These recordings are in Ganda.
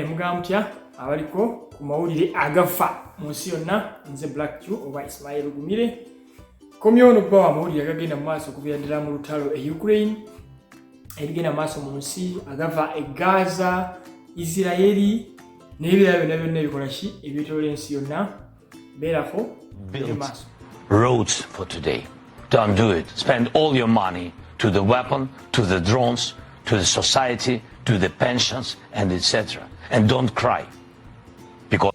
Mugamutya abaliko ku mawulire agafa munsi yonna nze Black Q oba Ismail Gumire komyono bwa mawulire agagenda maaso okuviira ddala mu lutalo Ukraine ebigenda maaso mu nsi agava Gaza Israeli n'ebirala byonna ebikola ki ebyetooloola ensi yonna beerako maaso. Roads for today. Don't do it. Spend all your money to the weapon, to the drones, to the society, to the pensions, and etc. And don't cry. Because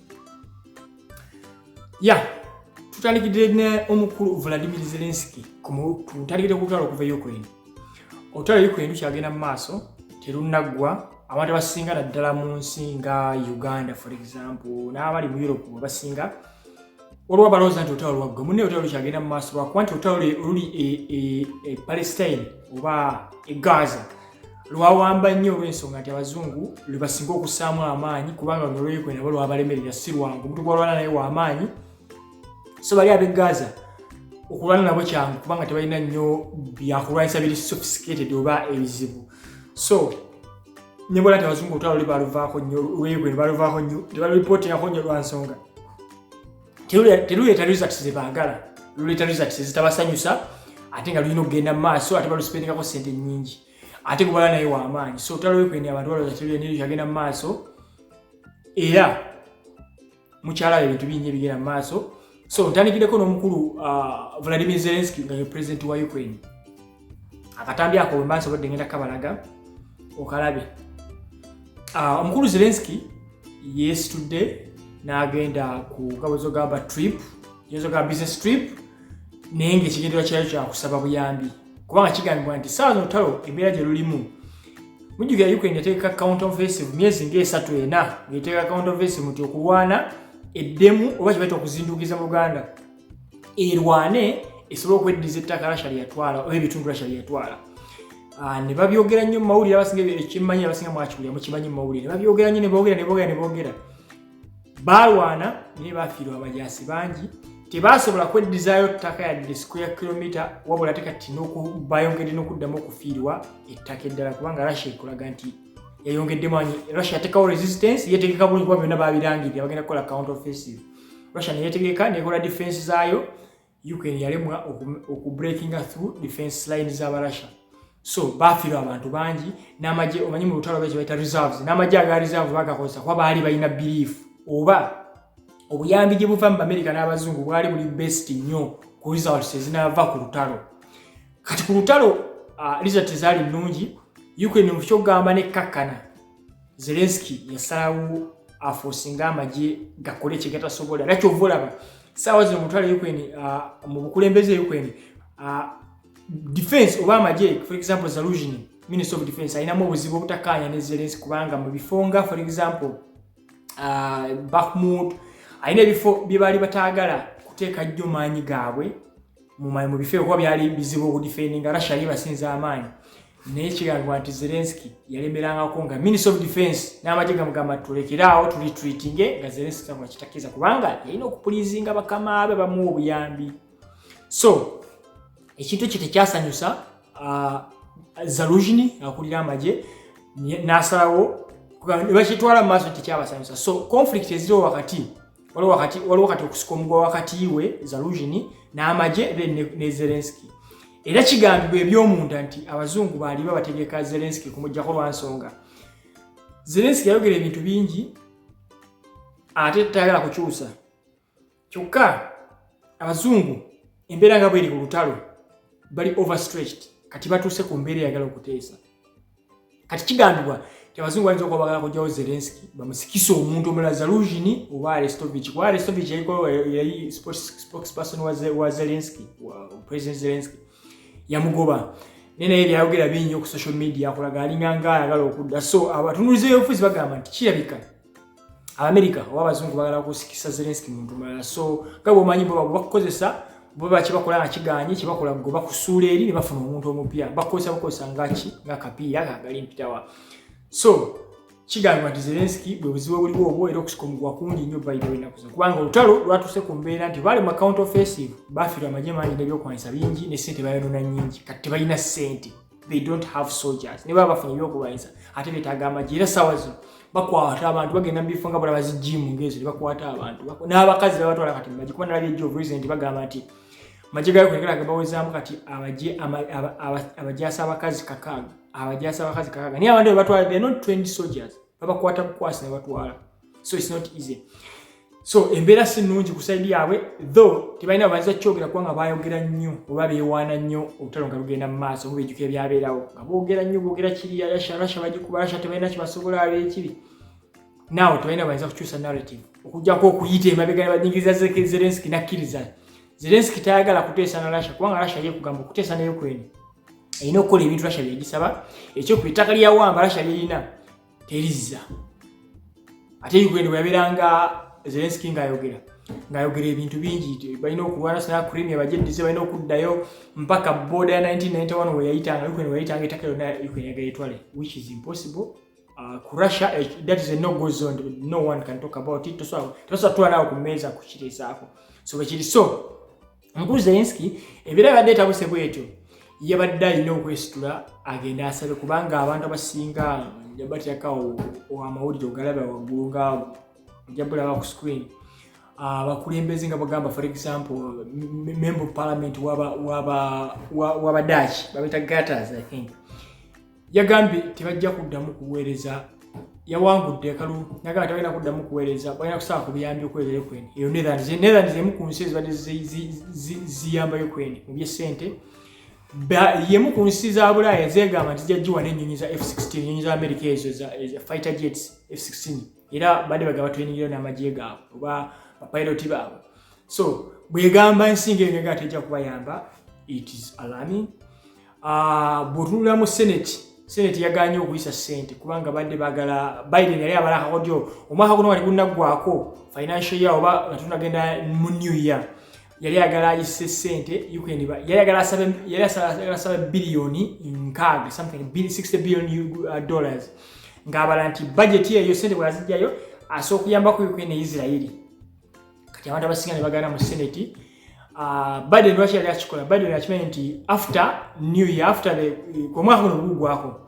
tutandikidde ne omukulu Vladimir Zelensky tutandikidde ku lutalo okuva Ukraine. Olutalo Ukraine lukyagenda mu maaso terunaggwa abantu abasinga naddala mu nsi nga Uganda for example n'abali mu Europe basinga olwa balooza nti olutalo lwaggwa munne olutalo lukyagenda mu maaso lwakuba nti olutalo luli Palestine oba Gaza lwawamba nnyo olw'ensonga nti abazungu lwe basinga okussaamu amaanyi kubanga luno Ukraine nabo lwabalemerera si lwangu omuntu gwalwana naye w'amaanyi so bali ab'e Gaza okulwana nabo kyangu kubanga tebalina nnyo byakulwanyisa biri sophisticated oba ebizibu so nebola nti abazungu olutalo lwe baluvaako nnyo Ukraine baluvaako nnyo tebaliripootingako nnyo lwa nsonga teruleeta results ze baagala luleeta results zitabasanyusa ate nga lulina okugenda mu maaso ate balusipendingako ssente nnyingi ate kubalwana naye w'amaanyi so olutalo Ukraine abantu balowooza terulina kyagenda mu maaso era mukyalaba ebintu bingi ebigenda mu maaso so ntandikiddeko n'omukulu Vladimir Zelensky nga ye president wa Ukraine akatambi ako bwe maaso badde ngenda kabalaga okalabe omukulu Zelensky yeesitudde n'agenda ku gabozo gamba trip yezo ga business trip naye ng'ekigendera kyayo kyakusaba buyambi kubanga kigambibwa nti saawa z'olutalo embeera gye lulimu mujjukira Ukraine yateeka counter offensive myezi ng'esatu ena ng'eteeka counter offensive nti okulwana eddemu oba kibaita okuzindukiza mu Uganda erwane esobole okweddiza ettaka Russia lyatwala oba ebitundu Russia lyatwala ne babyogera nnyo mu mawulire abasinga ekimmanyi abasinga mwakiwulira mukimanyi mu mawulire ne babyogera nnyo ne boogera balwana naye bafiirwa abajaasi bangi tebasobola kweddizaayo ttaka yadde square kilometer wabula ate kati bayongedde n'okuddamu okufiirwa ettaka eddala kubanga Russia ekolaga nti yayongedde manyi Russia yateekawo resistance yetegeka bulungi kuba byonna babirangirira bagenda kukola counter offensive Russia neyetegeka nekola defense zaayo Ukraine yalemwa okubreakinga through defense lines z'aba Russia so bafiirwa abantu bangi n'amagye omanyi mu lutalo lwekyo bayita reserves n'amagye aga reserve bagakozesa kuba baali balina belief oba obuyambi gye buva mu America n'abazungu bwali buli best nnyo ku results ezinava ku lutalo kati ku lutalo results zaali nnungi Ukraine mu kyogamba ne kakkana Zelensky yasalawo afosinga amagye gakole kye gatasobola nakyo volaba saawa zino mu lutalo Ukraine mu bukulembeze Ukraine defense oba amagye for example Zaluzhny Minister of Defense ayinamu obuzibu obutakkaanya ne Zelensky kubanga mu bifonga for example Bakhmut ayina ebifo bye baali bataagala kuteeka nnyo maanyi gaabwe mu bifo kuba byali bizibu okudifendinga Russia yali basinza amaanyi naye kigambibwa nti Zelensky yalemerangako nga Minister of Defense n'amagye gamugamba tulekeraawo tulitreatinge nga Zelensky tangu akitakkiriza kubanga yalina okupulizinga bakama abe bamuwa obuyambi so ekintu ekyo tekyasanyusa Zaluzhny akulira amagye n'asalawo ne bakitwala mu maaso tekyabasanyusa so conflict eziriwo wakati waliwo wakati okusika omugwa wakati we Zaluzhny n'amagye ne Zelensky era kigambibwa eby'omunda nti abazungu baali babategeka Zelensky kumuggyako lwa nsonga Zelensky yayogera ebintu bingi ate tayagala kukyusa kyokka abazungu embeera nga bweri ku lutalo bali overstretched kati batuuse ku mbeera eyagala okuteesa kati kigambibwa nti abazungu balinza okuba bagala kugyawo Zelensky bamusikisa omuntu omulala Zaluzhny oba Arestovich kuba Arestovich yali spokesperson wa Zelensky President Zelensky yamugoba naye byayogera bingi ku social media akulaga alinganga ayagala okudda so abatunulize b'obufuzi bagamba nti kirabika America oba abazungu bagala kusikisa Zelensky muntu mulala so nga bw'omanyi bo bakukozesa bo bakibakola nga kiganye kibakola go bakusuula eri ne bafuna omuntu omupya bakozesa nga kapiira kagali mpitawa so kigambibwa nti Zelensky bwe buzibu buliwo obwo era okusika omugwa kungi nnyo bayibwe nakuza kubanga olutalo lwatuuse ku mbeera nti bali mu counter offensive bafiirwa amagye mangi n'ebyokulwanyisa bingi ne ssente bayonoona nnyingi kati tebalina ssente they don't have soldiers. Niba bafunye byokulwanyisa ate betaaga amagye era ssaawa zino bakwata abantu bagenda mu bifo nga bula bazijimu ngezo bakwata abantu n'abakazi babatwala kati magi kuba nalabye Joe President bagamba nti magye gayo kwekera gabawezaamu kati abajasa abakazi kakaga niye abantu batwala they not trained soldiers babakwata bukwasi ne batwala so it's not easy. So embeera si nnungi ku side yaabwe though tebalina baanza kyogera kubanga baayogera nnyo oba beewaana nnyo obutalo nga lugenda mu maaso mubijjuka ebyabeerawo nga boogera nnyo boogera kiri rasha bagikuba rasha tebalina kibasobola abeekiri naawe tebalina baanza kukyusa narrative okugjako okuyita emabega ne banyingiriza zelensky nakkiriza zelensky tayagala kuteesa na rasha kubanga rasha ye kugamba okuteesa ne Ukraine erina okukola ebintu rasha byegisaba ekyokuba ettaka lya wamba rasha lyerina terizza ate Ukraine bweyabeeranga Zelensky ngayogera ebintu bingi balina okulwana sana Crimea bajeddize balina okuddayo mpaka border ya 1991 we yayitanga Ukraine wayitanga ettaka lyonna Ukraine yagayitwale which is impossible ku Russia that is a no-go zone no one can talk about it tosobola nawo kummeeza kukiteesaako so bwekiri so omukulu Zelensky ebiera badde etabuse bwetyo yabadde alina okwesitula agenda asabe kubanga abantu abasinga jabatyakawo amawulire ogalaba waggulu nga jabula ku screen bakulembeze nga bagamba for example member of parliament waba Dutch babita Gatters I think yagambye tebajja kuddamu kuweereza yawangudde kalu nagamba tebalina kuddamu kuweereza balina kusaba ku biyambi okuweereza Ukraine eyo Netherlands emu ku nsi ezibadde ziyamba Ukraine mu by'essente yemu ku nsi za Bulaaya zeegamba nti zijjagiwa n'ennyonyi za F-16 ennyonyi za America ezo za fighter jets F-16 era badde bagaba training n'amagye gaabwe oba bapiloti baabwe so bwegamba ensinga eyo nga tejja kubayamba it is alarming. Bw'otunula mu Senate yaganye okuyisa ssente kubanga badde bagala Biden yali abalaka kodyo omwaka guno wali gunaggwako financial year oba nga tunagenda mu new year yali agala ayise ssente Ukraine yali agala asaba billioni nkaaga something $60 billion dollars ng'abala nti budget yeyo ssente bwazijjayo asooka okuyamba ku Ukraine Israeli kati abantu abasinga ne bagana mu Senate Biden lwaki yali akikola Biden akimanyi nti after new year after the omwaka guno gugwako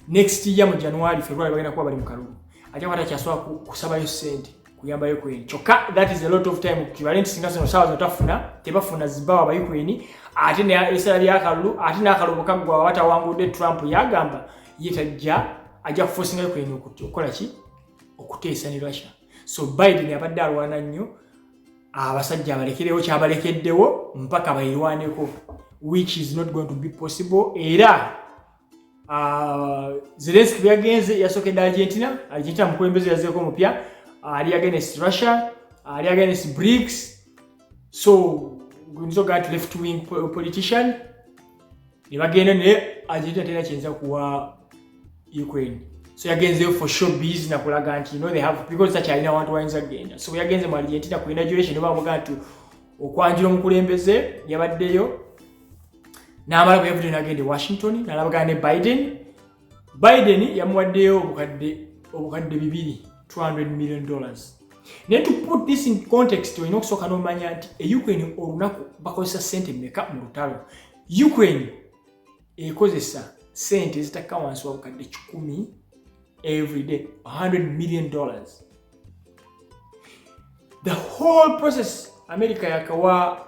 next year mu January February bagenda kuba bali mu kalulu ate kwata kyasobola kusabayo ssente kuyamba Ukraine kyokka that is a lot of time equivalent singa zino ssaawa zino tebafuna zibawa ba Ukraine ate n'essala ly'akalulu ate n'akalulu kaggwa watawangudde Trump yagamba ye ajja kuforcinga Ukraine okukola ki okuteesa ne Russia so Biden abadde alwana nnyo abasajja abalekerewo kyabalekeddewo mpaka bayirwaneko which is not going to be possible era Zelensky yagenze yasokedde Argentina mukulembeze yazeeko omupya ali against Russia ali against BRICS so gunzo got left wing politician ne bagenda ne Argentina tena kyenza kuwa Ukraine so yagenzeyo for showbiz nakulaga nti they have because such alina abantu wayinza agenda so yagenze mu Argentina ku inauguration oba amuga nti okwanjira omukulembeze yabaddeyo n'amala bweyavudde n'agenda Washington n'alabagana ne Biden yamuwaddeyo obukadde $200 million. Then to put this in context olina okusooka n'omanya nti Ukraine olunaku bakozesa ssente mmeka mu lutalo Ukraine ekozesa ssente zitakka wansi wa bukadde 10 every day $100 million. The whole process America yakawa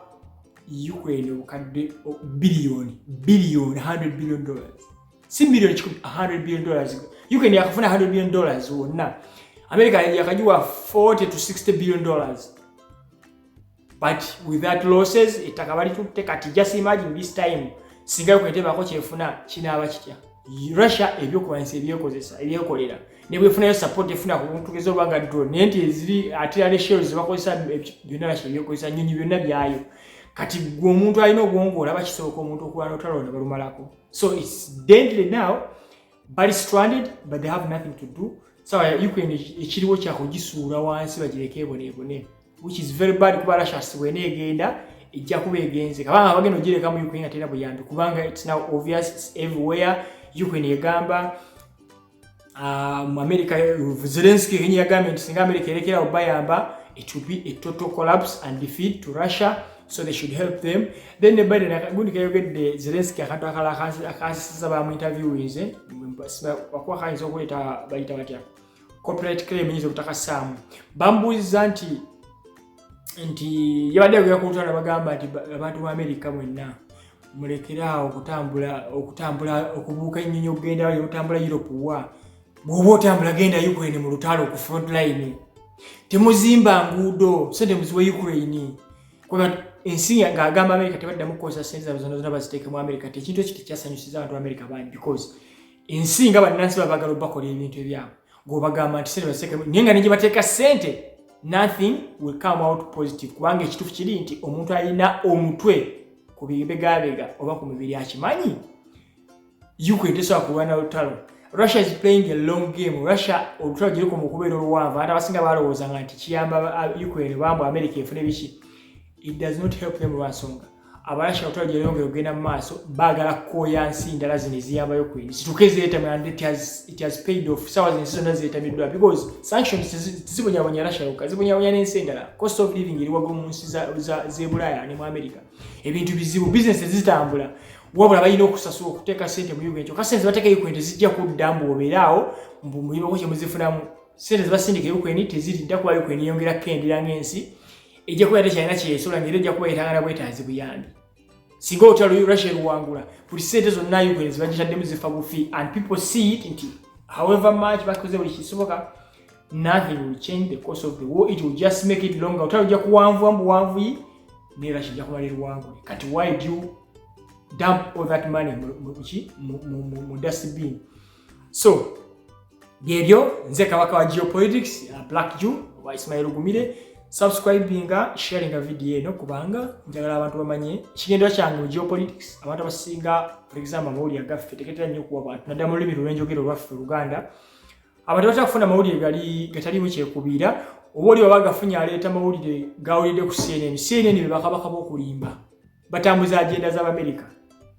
Ukraine obukadde billion $100 billion si million $100 billion Ukraine yakafuna $100 billion wonna America yakajiwa $40 to $60 billion but with that losses itakabali tutte kati just imagine this time singa kwetebako kyefuna kinaaba kitya Russia ebyokubanisa ebyekolera ne bwefunayo support efuna ku ntugeza obanga drone nenti eziri artillery shells bakozesa byonna Russia ebyokozesa nyonyi byonna byayo kati gwe omuntu alina obwongo olaba kisooka omuntu okulwana otalonda balumalako so it's deadly now but stranded but they have nothing to do so Ukraine ekiriwo kyakugisuula wansi bagireke ebonebone which is very bad kuba Russia siwene egenda ejja kuba egenze kabanga bagenda ogireka mu Ukraine atera buyambi kubanga it's now obvious it's everywhere Ukraine yagamba America Zelensky yagamba nti singa America erekera obayamba it will be a total collapse and defeat to Russia so they should help them. Then the Biden akagundi kayogedde Zelensky akantu akala akasaba mu interviews wakuwa kayinza okuleta bayita batya corporate claim yinza okutakasaamu bambuuza nti yabadde agera ku lutalo bagamba nti abantu mu America mwenna mulekerawo okutambula okubuuka ennyonyi okugenda wali otambula Europe wa bw'oba otambula genda Ukraine mu lutalo ku front line temuzimba nguudo sente muziwe Ukraine kwa ensi ng'agamba America tebaddamu kukozesa sente zonna baziteeke mu America tekintu ekyo tekyasanyusiza abantu America bangi because ensi nga bannansi babagala obakola ebintu ebyabwe ng'obagamba nti sente baziteeke naye nga ne gye bateeka sente nothing will come out positive kubanga ekituufu kiri nti omuntu alina omutwe ku bibegabega oba ku mibiri akimanyi Ukraine tesobola kulwana lutalo. Russia is playing a long game. Russia olutalo giriko mu kubeera oluwanvu ate abasinga balowoozanga nti kiyamba Ukraine bambu America efune biki. It does not help them lwansonga abarasha olutalo gyeyongera okugenda mu maaso baagala kukooya nsi ndala zino eziyamba Ukraine situke zeetamira and it has paid off sawa zinsi zonna zeetamiddwa because sanctions tizibonyabonya Russia yokka zibonyabonya n'ensi endala cost of living eri waggulu mu nsi z'e Bulaaya ne mu America ebintu bizibu business zitambula wabula balina okusasula okuteeka sente mu Ukraine kyokka sente zebateeka Ukraine tezijja kudda mbu obeeraawo mbu mulibako kye muzifunamu sente zebasindika Ukraine teziridda kuba Ukraine yongera kukendera ng'ensi ejja kuba tekyalina kyesola ngeri ejja kuba yetagana bwetaazi buyambi singa olutalo Russia luwangula buli sente zonna Ukraine zibagitaddemu zifa bufi and people see it nti however much bakoze buli kisoboka nothing will change the course of the war. It will just make it longer. Olutalo lujja kuwanvuwa mu buwanvuyi ne Russia ejja kuba liruwangule kati why do you dump all that money mu dustbin? So byebyo nze kabaka wa geopolitics Black Jew wa Ismail Gumire. Subscribinga, sharinga video eno kubanga njagala abantu bamanye kigendera kyange mu geopolitics abantu abasinga for example amawulire agaffe teketera nnyo kuwa abantu naddala mu lulimi lw'enjogero lwaffe Luganda abantu bataka kufuna amawulire gatalimu kyekubiira oba oli baba gafunye aleeta amawulire gawulidde ku CNN be bakabaka b'okulimba batambuza agenda z'Amerika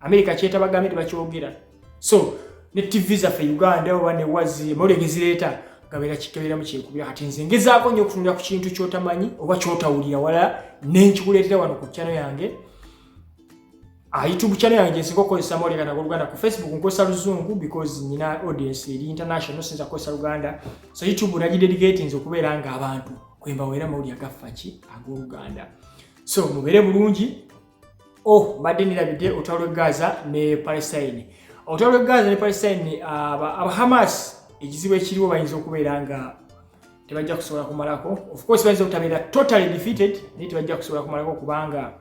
America kyeta bagambe tebakyogera so ne TV zaffe Uganda oba ne wazi amawulire gezireeta gabera kikebera mu kyekubira kati nze ngezaako nnyo okutunula ku kintu kyotamanyi oba kyotawulira wala n'enkikuleetera wano ku channel yange YouTube channel yange nsinga okukozesa amawulire gano Luganda ku Facebook nkozesa Luzungu because nina audience eri international sinza kukozesa Luganda so YouTube nagidedicate nze okubeera nga abantu kwembawera amawulire agafaki ag'Oluganda so mubeere bulungi mbadde nirabidde olutalo lw'e Gaza ne Palestine olutalo lw'e Gaza ne Palestine aba Hamas ekizibu ekiriwo bayinza okubeera nga tebajja kusobola kumalako of course bayinza okutabeera totally defeated naye tebajja kusobola kumalako kubanga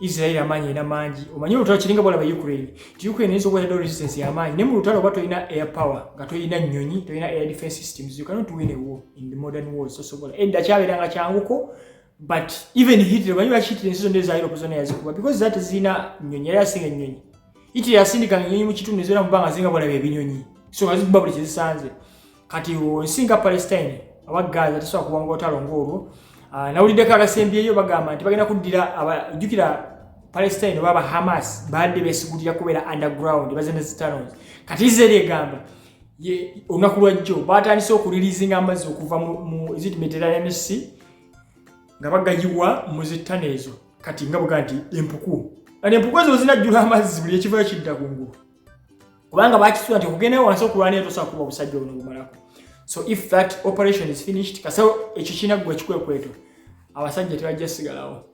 Israel amaanyi ena mangi omanyi olutalo kiringa bwala ba Ukraine ti Ukraine eyinza okubeera resistance y'amaanyi naye mu lutalo oba tolina air power nga tolina nnyonyi tolina air defense systems you cannot win a war in the modern world sosobola edda kyabeeranga kyanguko but even Hitler omanyi lwaki Hitler ensi zonna eza Europe zonna yazikuba because zate zirina nnyonyi yali asinga ennyonyi Hitler yasindika ennyonyi mu kitundu ezira mu bbanga zinga bwala ebinnyonyi so ngazikuba buli kyezisanze kati nsinga Palestine aba Gaza tesobola kuwanga olutalo ng'olwo nawuliddeko agasembyeyo bagamba nti bagenda kuddira abajjukira Palestine oba Hamas badde beesigulira kubeera underground bazenda zitunnels kati Israel egamba olunaku lwajjo batandise okulirizinga amazzi okuva mu Mediterranean Sea nga bagayiwa mu zittano ezo kati nga bwega nti empuku ezo zinajjula amazzi buli ekivayo kidda kungulu kubanga bakisula nti okugendayo wansi okulwanira tosobola kuba obusajja buno bumalako so if that operation is finished kasawo ekyo kinaggwa ekikwekweto abasajja tebajja sigalawo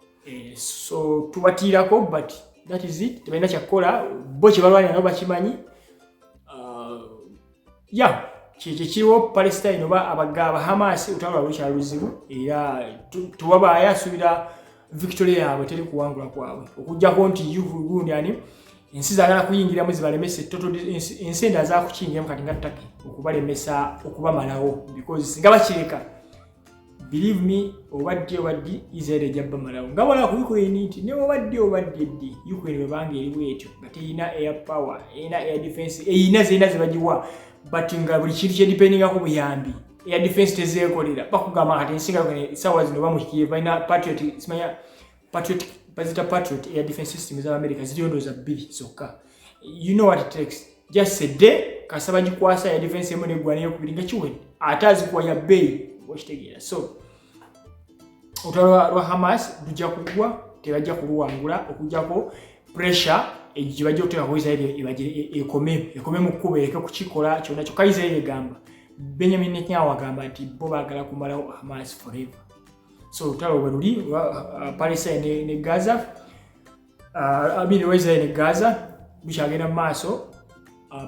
so tubatiirako but that is it tebalina kyakukola bo kye balwanira nabo bakimanyi kyekyo kiriwo Palestine oba abagaba Hamas olutalo lwabwe lukyali luzibu era tuwabaye asuubira victory yaabwe teri kuwangula kwabwe okuggyako nti gundi ani ensi zaagala kuyingiramu zibalemese ensi endala zaakukiyingiramu kati nga Turkey okubalemesa okubamalawo because singa bakireka believe me obadde Israel ejja bamalawo nga wala ku Ukraine nti ne obadde ddi Ukraine bwebanga eriwo etyo nga teyina air power eyina air defense eyina zirina zibagiwa but nga buli kintu kyedipendingako buyambi air defense tezeekolera bakugamba kati ensinga sawa zino oba mu Kiev balina Patriot air defense systems za America ziriyo ndowooza 2 zokka you know what it takes just a day kasaba gikwasa air defense emu neggwa neyokubiri nga kiwedde ate azikuwa ya bbeeyi okitegeera so olutalo lwa Hamas lujja kugwa tebajja kuluwangula okujjako pressure ejibajja otera ku Israel ekome mu kkubo ereke kukikola kyonna kyokka Israel egamba Benjamin Netanyahu agamba nti bo baagala kumalawo Hamas forever. So olutalo bwe luli Palestine ne Gaza Israel ne Gaza bikyagenda mu maaso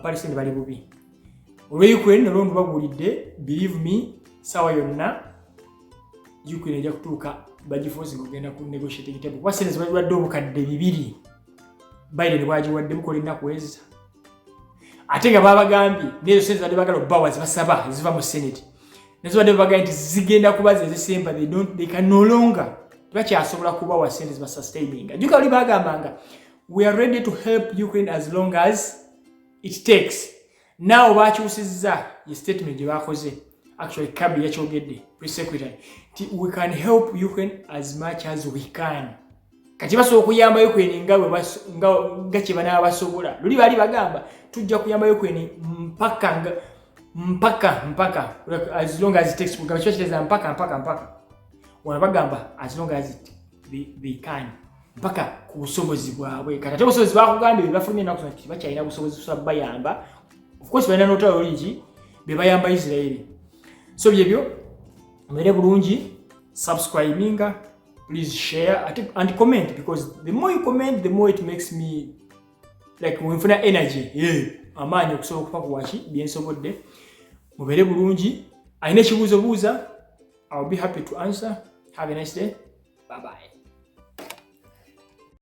Palestine bali bubi. Olwe Ukraine nalwo bagulidde believe me sawa yonna Ukraine ejja kutuuka bagiforce kugenda ku negotiating table. Wasene zibawadde obukadde 2 Biden bwagiwadde mukola ennaku eza. Ate nga babagambye nezo senze badde bagala obbawa zibasaba ziva mu Senate. Nezo badde bagambye nti zigenda kubaza ezisemba they can no longer bakyasobola kubawa senze ba sustaining. Juka oli bagambanga we are ready to help Ukraine as long as it takes. Now bakyusizza ye statement gye bakoze. Actually Kabi yakyogedde press secretary we can help Ukraine as much as we can. Kati basobola okuyamba Ukraine nga kye banaba basobola. Luli bali bagamba tujja kuyamba Ukraine mpaka as long as it takes. Kugamba mpaka wana bagamba as long as they can mpaka ku busobozi bwabwe. Kati ate obusobozi bakugambye bafulumye nakusoma kiti bakyalina busobozi kusaba bayamba. Of course balina n'otalo olungi be bayamba Israel. So byebyo mwere bulungi subscribing, please share and comment, because the more you comment the more it makes me like wenfuna energy amaanyi okusobola okufa ku wachi byensobodde. Mubere bulungi. Alina ekibuuzo buuza, I'll be happy to answer. Have a nice day. Bye bye.